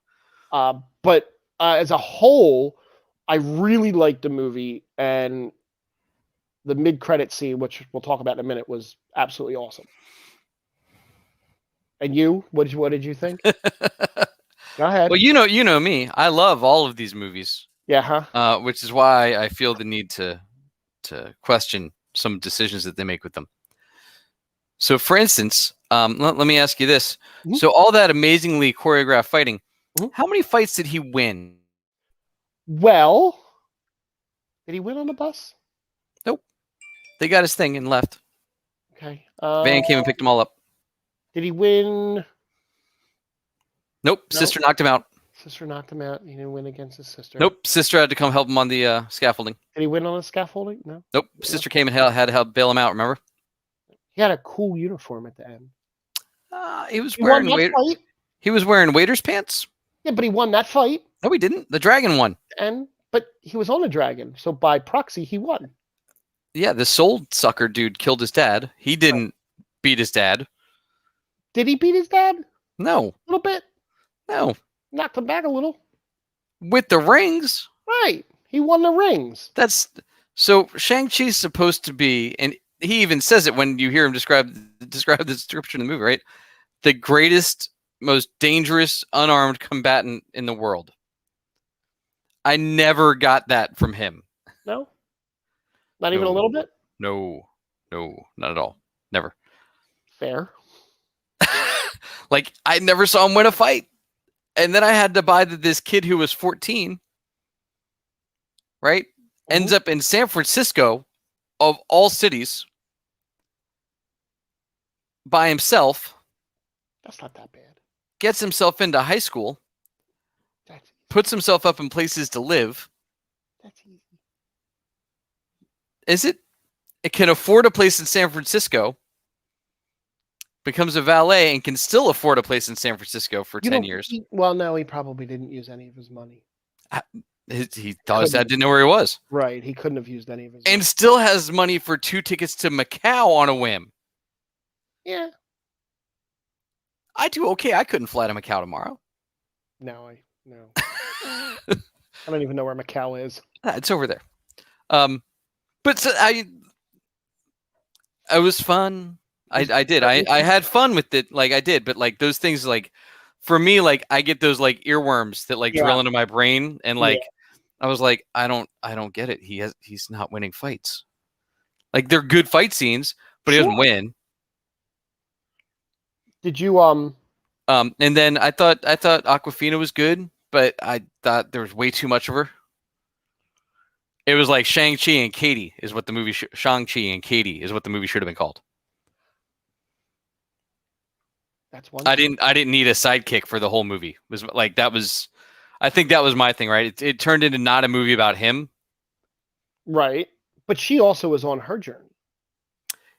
But as a whole, I really liked the movie, and the mid-credit scene, which we'll talk about in a minute, was absolutely awesome. And you, what did you think? Go ahead. Well, you know me. I love all of these movies. Yeah. Which is why I feel the need to question some decisions that they make with them. So, for instance, let me ask you this. Mhm. So, all that amazingly choreographed fighting, Mhm. how many fights did he win? Well, did he win on the bus? Nope. They got his thing and left. Okay. Van came and picked them all up. Did he win? Nope. No. Sister knocked him out. Sister knocked him out. He didn't win against his sister. Nope. Sister had to come help him on the scaffolding. Did he win on the scaffolding? No. Nope. Sister came and had to help bail him out. Remember? He had a cool uniform at the end. He was He won wearing that fight. He was wearing waiter's pants. Yeah, but he won that fight. No, he didn't. The dragon won. But he was on a dragon, so by proxy, he won. Yeah, the soul sucker dude killed his dad. He didn't beat his dad. Did he beat his dad? No. A little bit. No. Knocked him back a little. With the rings. Right. He won the rings. That's so Shang-Chi's supposed to be, and he even says it when you hear him describe the description of the movie, right? The greatest, most dangerous, unarmed combatant in the world. I never got that from him. No? Not even a little bit? No, not at all. Never. Fair. Like, I never saw him win a fight. And then I had to buy that this kid who was 14, right, ends up in San Francisco, of all cities, by himself. That's not that bad. Gets himself into high school. That's easy. Puts himself up in places to live. That's easy. Is it? It can afford a place in San Francisco. Becomes a valet and can still afford a place in San Francisco for 10 years. Well, no, he probably didn't use any of his money. He thought his dad didn't know where he was. Right. He couldn't have used any of his And money. still has money for 2 tickets to Macau on a whim. Yeah. I do okay. I couldn't fly to Macau tomorrow. No. I don't even know where Macau is. It's over there. But so I was fun. I did. I had fun with it. Like I did, but like those things, like for me, like I get those like earworms that like drill into my brain, and like I was like, I don't get it. He's not winning fights. Like they're good fight scenes, but he doesn't win. Did you and then I thought Aquafina was good, but I thought there was way too much of her. It was like Shang-Chi and Katie is what the movie Shang-Chi and Katie is what the movie should have been called. That's one. I didn't need a sidekick for the whole movie. It was like I think that was my thing, right? It turned into not a movie about him. Right. But she also was on her journey.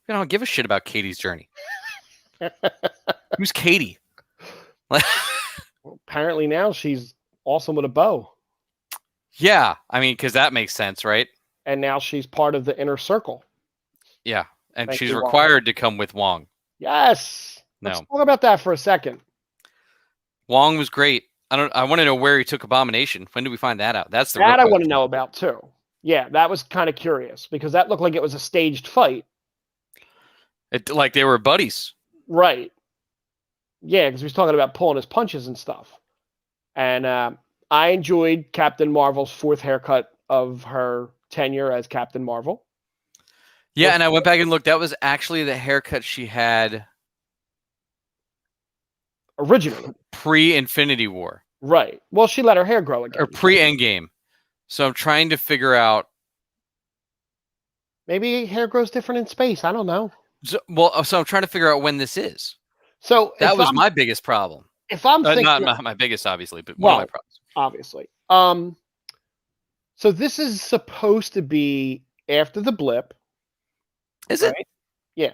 I don't give a shit about Katie's journey. Who's Katie? Well, apparently now she's awesome with a bow. Yeah, I mean, because that makes sense, right? And now she's part of the inner circle. Yeah, and Thank she's you, required to come with Wong. Yes. No. Let's talk about that for a second. Wong was great. I want to know where he took Abomination. When did we find that out? That's the that I want to know about too. Yeah, that was kind of curious because that looked like it was a staged fight. Like they were buddies. Right. Yeah, because he was talking about pulling his punches and stuff. And I enjoyed Captain Marvel's 4th haircut of her tenure as Captain Marvel. Yeah, and I went back and looked. That was actually the haircut she had originally. Pre-Infinity War. Right. Well, she let her hair grow again. Or pre-Endgame. So I'm trying to figure out. Maybe hair grows different in space. I don't know. So I'm trying to figure out when this is. So that was my biggest problem. If I'm thinking, not my biggest, obviously, but one of my problems. Obviously. So this is supposed to be after the blip. Is it? Yeah.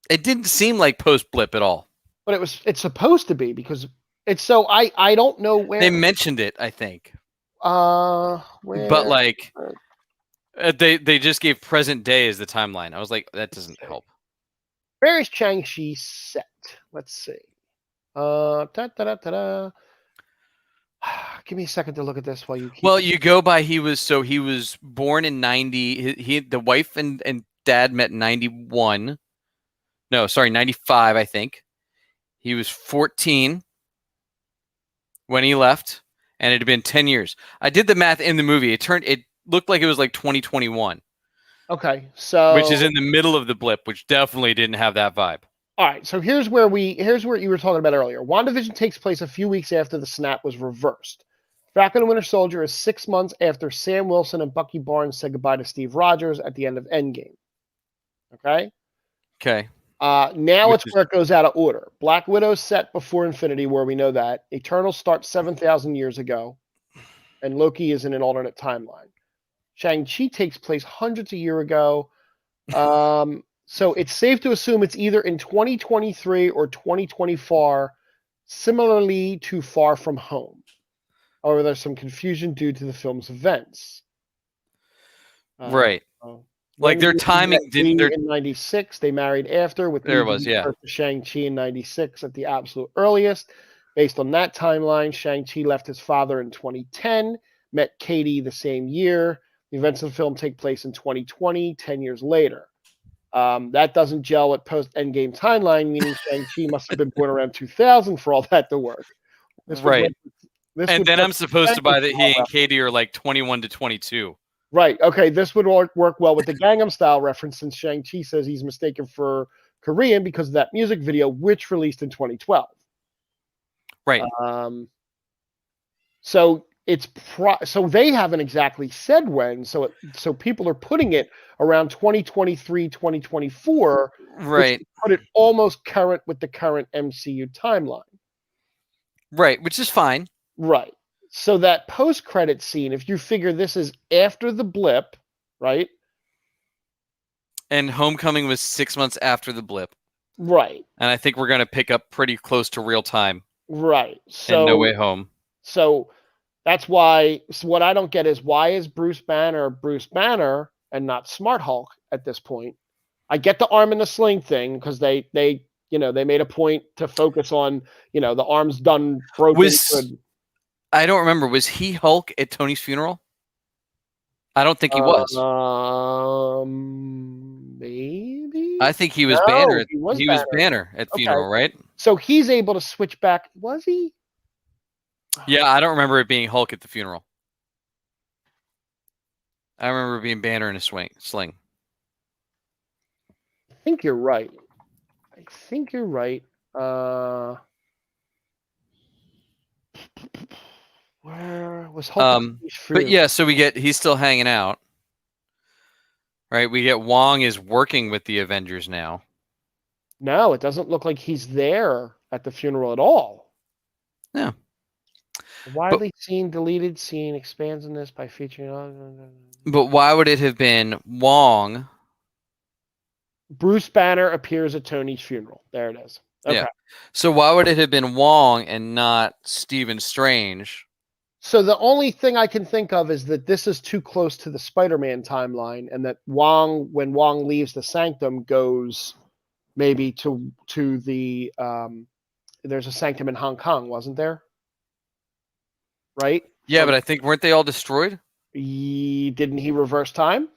It didn't seem like post-blip at all. But it's supposed to be because it's so I don't know where they mentioned it. I think. Where? But like, they just gave present day as the timeline. I was like, that doesn't help. Where is Shang-Chi set? Let's see. Give me a second to look at this while you keep. Well, you go by he was born in 90. The wife and dad met in 91. No, sorry, 95, I think. He was 14 when he left, and it had been 10 years. I did the math in the movie. It looked like it was like 2021. Okay, so which is in the middle of the blip, which definitely didn't have that vibe. All right, so here's where you were talking about earlier. WandaVision takes place a few weeks after the snap was reversed. Falcon and Winter Soldier is 6 months after Sam Wilson and Bucky Barnes said goodbye to Steve Rogers at the end of Endgame. Okay? Okay. Now it's where it goes out of order. Black Widow's set before Infinity War, we know that. Eternal starts 7,000 years ago, and Loki is in an alternate timeline. Shang-Chi takes place hundreds of years ago. So it's safe to assume it's either in 2023 or 2024, similarly to Far From Home. However, there's some confusion due to the film's events. Right. Like their timing didn't. In '96, they married after with there was Shang-Chi in '96 at the absolute earliest. Based on that timeline, Shang-Chi left his father in 2010, met Katie the same year. The events of the film take place in 2020, 10 years later. That doesn't gel with post-Endgame timeline, meaning Shang-Chi must have been born around 2000 for all that to work. Right. And then I'm supposed to buy that he and Katie are like 21 to 22. Right. Okay. This would work well with the Gangnam Style reference, since Shang-Chi says he's mistaken for Korean because of that music video, which released in 2012. Right. So it's so they haven't exactly said when. So people are putting it around 2023, 2024. Right. Put it almost current with the current MCU timeline. Right. Which is fine. Right. So that post-credit scene, if you figure this is after the blip, right? And Homecoming was 6 months after the blip. Right. And I think we're going to pick up pretty close to real time. Right. So in No Way Home. So that's why. So what I don't get is, why is Bruce Banner and not Smart Hulk at this point? I get the arm in the sling thing because they made a point to focus on, the arm's done broken. I don't remember. Was he Hulk at Tony's funeral? I don't think he was. Maybe. I think he was Banner. He was Banner at funeral, right? So he's able to switch back. Was he? Yeah, I don't remember it being Hulk at the funeral. I remember it being Banner in a sling. I think you're right. Where was Hulk? But yeah, so he's still hanging out. Right? We get Wong is working with the Avengers now. No, it doesn't look like he's there at the funeral at all. Yeah. Widely seen deleted scene expands on this by featuring. But why would it have been Wong? Bruce Banner appears at Tony's funeral. There it is. Okay. Yeah. So why would it have been Wong and not Stephen Strange? So the only thing I can think of is that this is too close to the Spider-Man timeline, and that when Wong leaves the Sanctum, goes maybe to the there's a Sanctum in Hong Kong, wasn't there? Right? Yeah, but I think, weren't they all destroyed? Didn't he reverse time?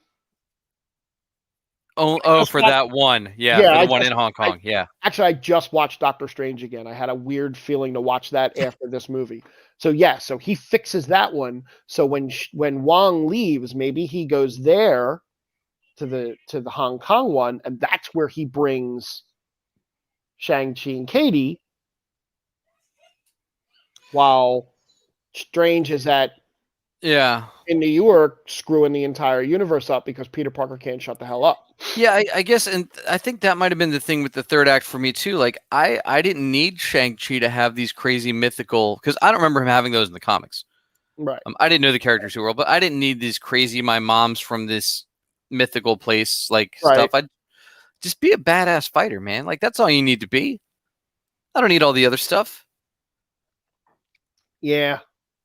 Oh, for that one. Yeah, for the one in Hong Kong. Yeah. Actually, I just watched Doctor Strange again. I had a weird feeling to watch that after this movie. So yeah, so he fixes that one. So when Wong leaves, maybe he goes there to the Hong Kong one, and that's where he brings Shang-Chi and Katie, while Strange is in New York, screwing the entire universe up because Peter Parker can't shut the hell up. Yeah, I guess, and I think that might have been the thing with the third act for me too. Like, I didn't need Shang-Chi to have these crazy mythical, because I don't remember him having those in the comics. Right. I didn't know the characters too well, but I didn't need these crazy, my mom's from this mythical place stuff. I'd just be a badass fighter, man. Like, that's all you need to be. I don't need all the other stuff. Yeah.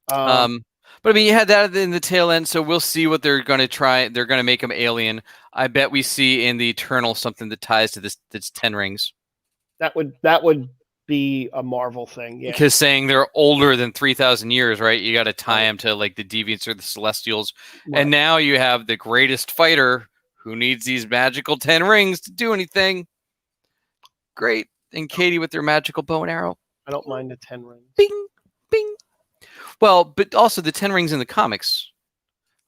But I mean, you had that in the tail end, so we'll see what they're going to try. They're going to make him alien. I bet we see in the Eternal something that ties to that's 10 rings. That would be a Marvel thing, yeah. Because saying they're older than 3,000 years, right? You got to tie them to like the Deviants or the Celestials. Right. And now you have the greatest fighter who needs these magical 10 rings to do anything. Great. And Katie with their magical bow and arrow. I don't mind the 10 rings. Bing, bing. Well, but also the 10 rings in the comics,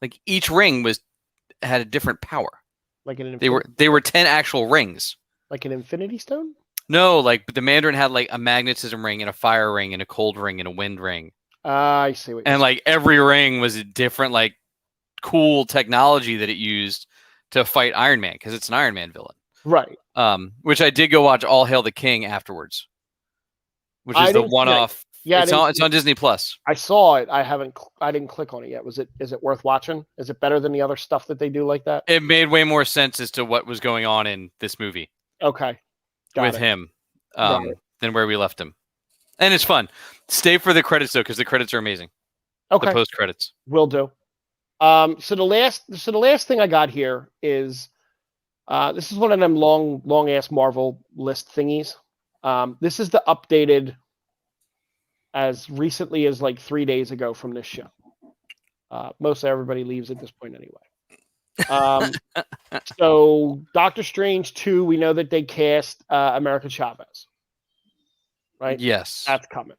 like each ring had a different power. Like an they were 10 actual rings. Like an Infinity Stone? No, like, but the Mandarin had like a magnetism ring and a fire ring and a cold ring and a wind ring. I see what you're And saying. like every ring was a different, like, cool technology that it used to fight Iron Man, because it's an Iron Man villain. Right. Which I did go watch All Hail the King afterwards, which is I the didn't see that. one-off. Yeah, It's on Disney Plus. I saw it. I didn't click on it yet. Is it worth watching? Is it better than the other stuff that they do like that? It made way more sense as to what was going on in this movie Okay. Got with it. him Got it. than where we left him. And it's fun. Stay for the credits though, because the credits are amazing. Okay. The post credits. Will do. So the last thing I got here is this is one of them long ass Marvel list thingies. This is the updated as recently as like 3 days ago from this show. Most everybody leaves at this point anyway. So Doctor Strange 2, we know that they cast America Chavez. Right? Yes. That's coming.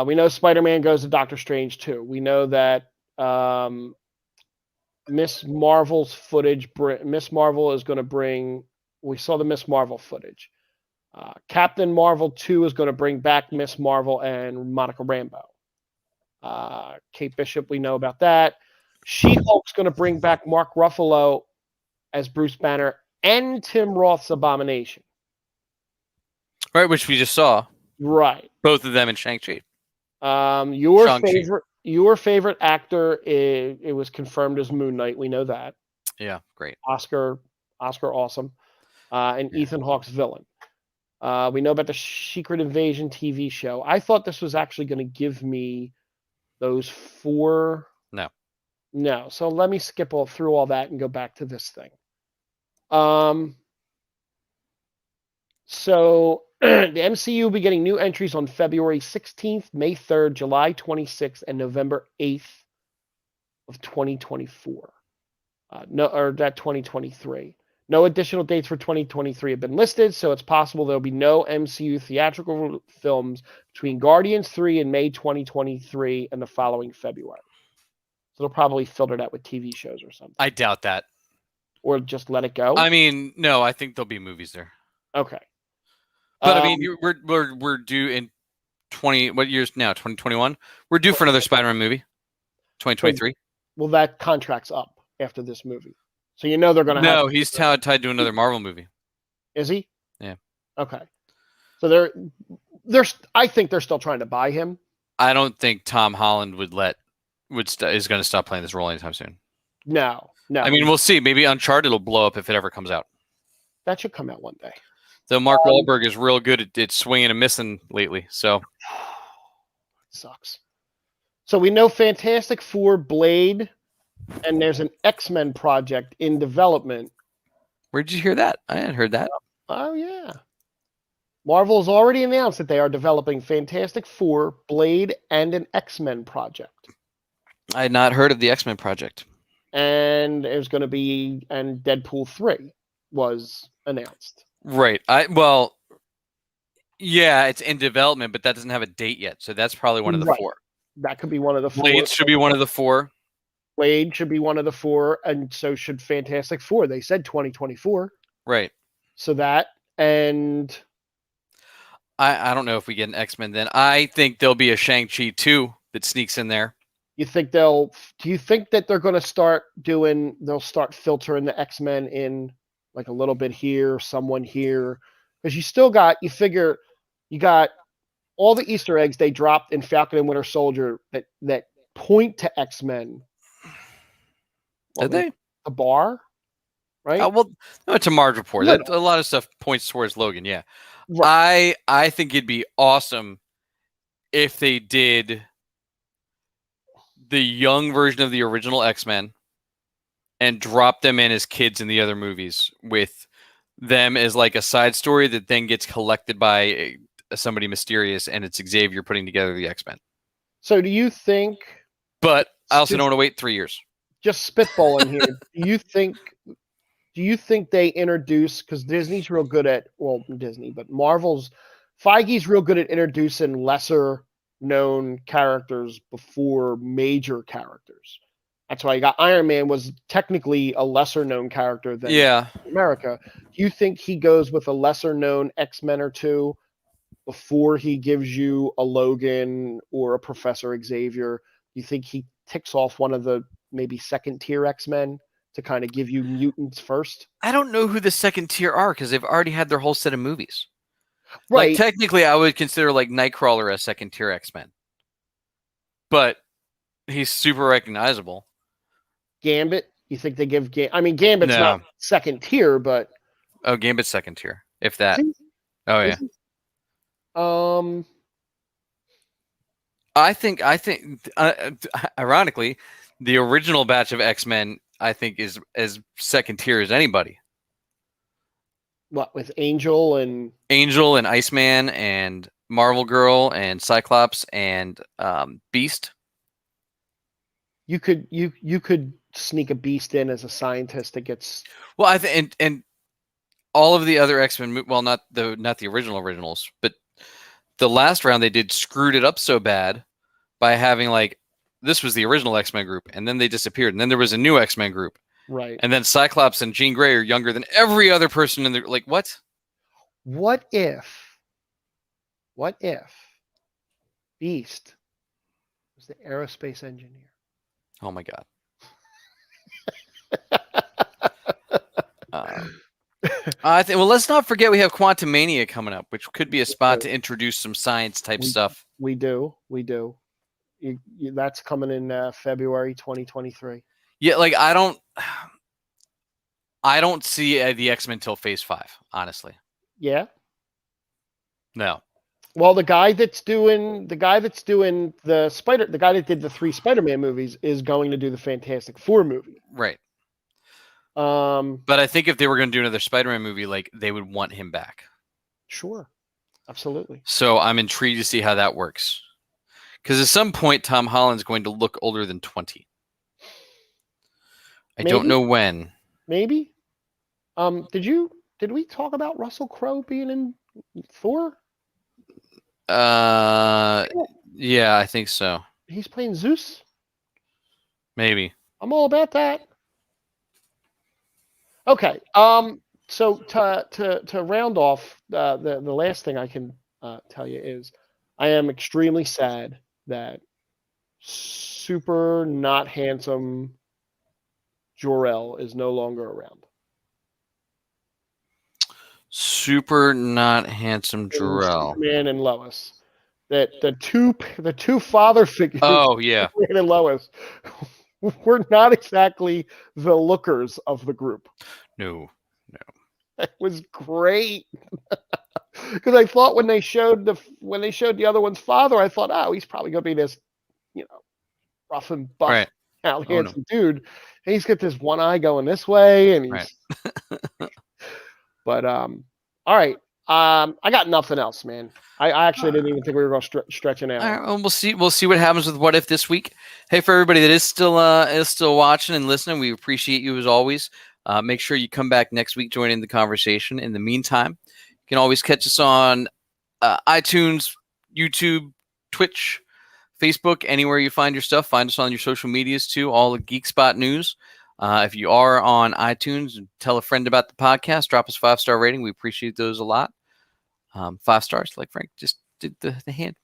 We know Spider-Man goes to Doctor Strange 2. We know that Miss Marvel's footage. Miss Marvel is going to bring. We saw the Miss Marvel footage. Captain Marvel 2 is going to bring back Miss Marvel and Monica Rambeau. Kate Bishop, we know about that. She-Hulk's going to bring back Mark Ruffalo as Bruce Banner and Tim Roth's Abomination. Right, which we just saw. Right. Both of them in Shang-Chi. Your favorite actor, it was confirmed as Moon Knight. We know that. Yeah, great. Oscar awesome. And Ethan Hawke's villain. We know about the Secret Invasion TV show. I thought this was actually going to give me those 4. No. So let me skip through all that and go back to this thing. So the MCU will be getting new entries on February 16th, May 3rd, July 26th, and November 8th of 2024. That 2023. No additional dates for 2023 have been listed, so it's possible there'll be no MCU theatrical films between Guardians 3 in May 2023 and the following February. So they'll probably filter that with TV shows or something. I doubt that. Or just let it go? I mean, no, I think there'll be movies there. Okay. But I mean, we're due in what years now? 2021. We're due for another Spider-Man movie. 2023. Well, that contract's up after this movie, so you know they're going to. No, he's tied to another Marvel movie. Is he? Yeah. Okay. So I think they're still trying to buy him. I don't think Tom Holland is going to stop playing this role anytime soon. No. I mean, we'll see. Maybe Uncharted will blow up if it ever comes out. That should come out one day. Though Mark Wahlberg is real good at swinging and missing lately, so it sucks. So we know Fantastic Four, Blade, and there's an X-Men project in development. Where did you hear that? I hadn't heard that. Oh yeah. Marvel has already announced that they are developing Fantastic Four, Blade, and an X-Men project. I had not heard of the X-Men project. And there's going to be, and Deadpool 3 was announced. Right. Yeah, it's in development, but that doesn't have a date yet. So that's probably one of the 4. That could be one of the 4. Blade should be one of the 4. Blade should be one of the 4, and so should Fantastic Four. They said 2024. Right. So that, and I don't know if we get an X-Men then. I think there'll be a Shang-Chi 2 that sneaks in there. Do you think that they're going to they'll start filtering the X-Men in like a little bit here, someone here? Because you got all the Easter eggs they dropped in Falcon and Winter Soldier that point to X-Men. Did they? The bar, right? Well, no, it's a Marge report. No. A lot of stuff points towards Logan, yeah. Right. I think it'd be awesome if they did the young version of the original X-Men and drop them in as kids in the other movies with them as like a side story that then gets collected by somebody mysterious, and it's Xavier putting together the X-Men. So do you think... But I also don't want to wait 3 years. Just spitballing here. Do you think they introduce, because Disney's real good at, well, Disney, but Feige's real good at introducing lesser known characters before major characters. That's why you got Iron Man was technically a lesser known character than America. Do you think he goes with a lesser known X-Men or two before he gives you a Logan or a Professor Xavier? Do you think he ticks off one of the maybe second tier X-Men to kind of give you mutants first? I don't know who the second tier are because they've already had their whole set of movies. Right. Like technically, I would consider like Nightcrawler a second tier X-Men, but he's super recognizable. Gambit? You think they give I mean, Gambit's not second tier, but Gambit's second tier, if that. Oh yeah. I think, ironically, the original batch of X-Men, I think, is as second tier as anybody. What, with Angel and Iceman and Marvel Girl and Cyclops and Beast? You could sneak a Beast in as a scientist that gets. Well, I think and all of the other X-Men, well, not the originals, but the last round they did screwed it up so bad by having like this was the original X-Men group, and then they disappeared, and then there was a new X-Men group, right? And then Cyclops and Jean Grey are younger than every other person in the like. What? What if Beast was the aerospace engineer? Oh my god. I think. Well, let's not forget we have Quantum Mania coming up, which could be a spot to introduce some science type stuff. We do. That's coming in February 2023. Yeah, like I don't see the X-Men till Phase 5, honestly. Yeah. No. Well, the guy that did the 3 Spider-Man movies is going to do the Fantastic Four movie. Right. But I think if they were going to do another Spider-Man movie, like they would want him back. Sure. Absolutely. So I'm intrigued to see how that works. Because at some point, Tom Holland's going to look older than 20. I don't know when. Maybe. Did we talk about Russell Crowe being in Thor? Yeah, I think so. He's playing Zeus? Maybe. I'm all about that. Okay. So to round off, the last thing I can tell you is I am extremely sad that super not handsome Jor-El is no longer around. Super not handsome Jor-El. Superman and Lois. That the two father figures. Oh yeah. Superman and Lois were not exactly the lookers of the group. No. It was great. Because I thought when they showed the other one's father, I thought, oh, he's probably gonna be this, rough and buff, handsome dude. And he's got this one eye going this way, and he's. But all right. I got nothing else, man. I actually didn't even think we were going to stretch an hour. All right, well, we'll see. We'll see what happens with What If this week. Hey, for everybody that is still watching and listening, we appreciate you as always. Make sure you come back next week, join in the conversation. In the meantime, you can always catch us on iTunes, YouTube, Twitch, Facebook, anywhere you find your stuff. Find us on your social medias too. All the Geek Spot news. If you are on iTunes, tell a friend about the podcast. Drop us a 5-star rating. We appreciate those a lot. 5 stars, like Frank just did the hand.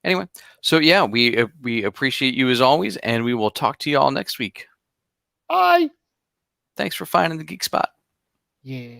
Anyway, so yeah, we appreciate you as always, and we will talk to you all next week. Bye. Thanks for finding the Geek Spot. Yeah.